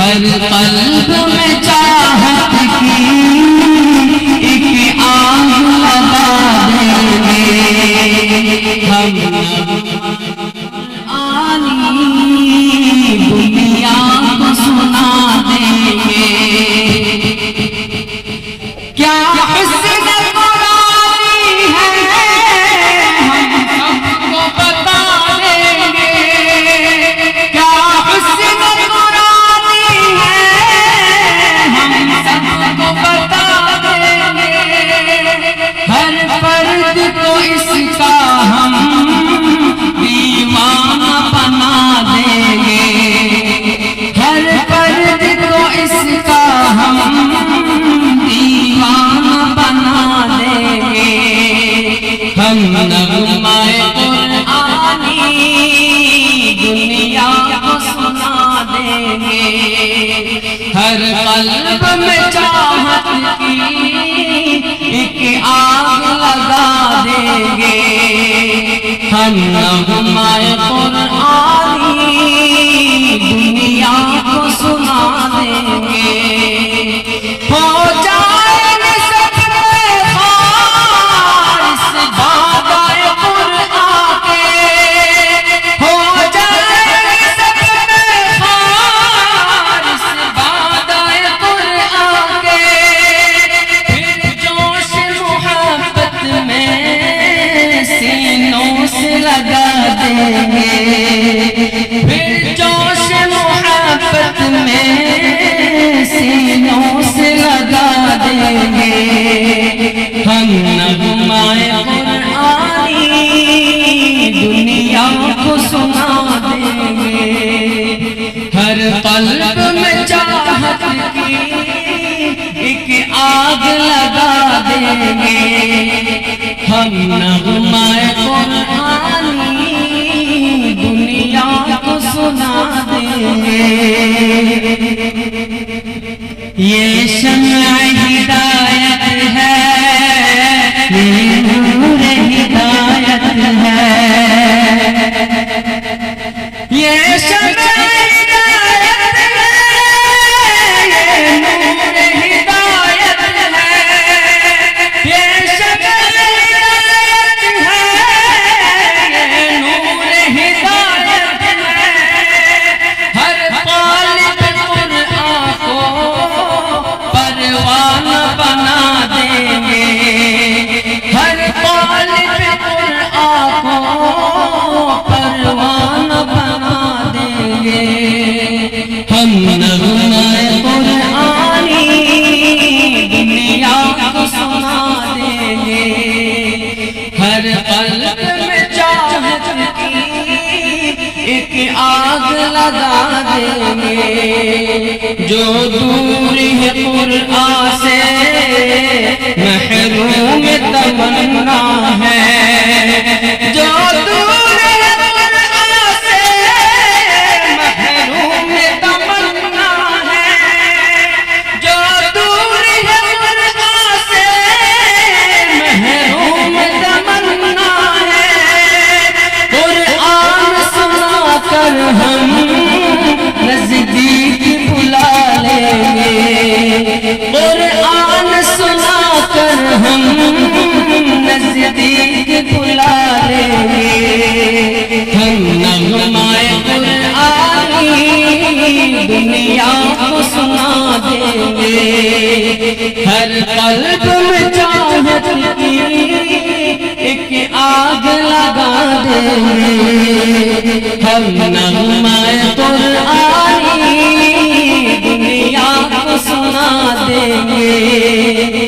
हर कल्ब में चाहत की एक आग लगा देंगे हम आनी दुनिया को सुना देंगे। क्या हुस्न कुरानी है हम सबको बता देंगे। क्या हुस्न कुरानी है हम सबको बता देंगे। हर फर्द को इसका हम दीवाना बना देंगे। हर फर्द को इसका हम दीवाना बना देंगे। हम नगमाए कुरानी दुनिया को सुना देंगे। हर कल्ब में चाहत की एक आग लगा देंगे। हम नगमाए कुरानी दुनिया को सुना देंगे। हो जाएंगे सब बेखार इस बादाए कुरान के। हो जाएंगे सब बेखार इस बादाए कुरान के। फिर जोश मोहब्बत में सीनों से लगा देंगे। फिर जोश मोहब्बत में सीनों से लगा देंगे। हम नगमाए कुरानी दुनिया को सुना देंगे। हर कल्ब में चाहत की एक आग लगा देंगे। हम नगमाए कुरानी दुनिया को सुना देंगे। ये शम्अ हिदायत है, ये नूर हिदायत है। ये शम्अ हिदायत है, ये नूर हिदायत है। ये शम्अ हिदायत है, ये नूर हिदायत है। हर तालिब कुरान को परवाना बना देंगे। हर तालिब कुरान को परवाना बना देंगे। हम नगमाए कुरानी दुनिया को सुना देंगे। हर कल्ब में चाहत की एक आग लगा देंगे। जो दूर है कुरान से महरूम तमन्ना है। जो दूर है कुरान से महरूम तमन्ना है। जो दूर है कुरान से महरूम तमन्ना है। कुरान सुनाकर हम नज़दीक बुला लेंगे। कुरान सुनाकर हम नज़दीक बुला लेंगे। हम नगमाए कुरानी दुनिया को सुना देंगे। हर कल्ब में चाहत की एक आग लगा देंगे। हम नगमाए कुरानी दुनिया को सुना देंगे।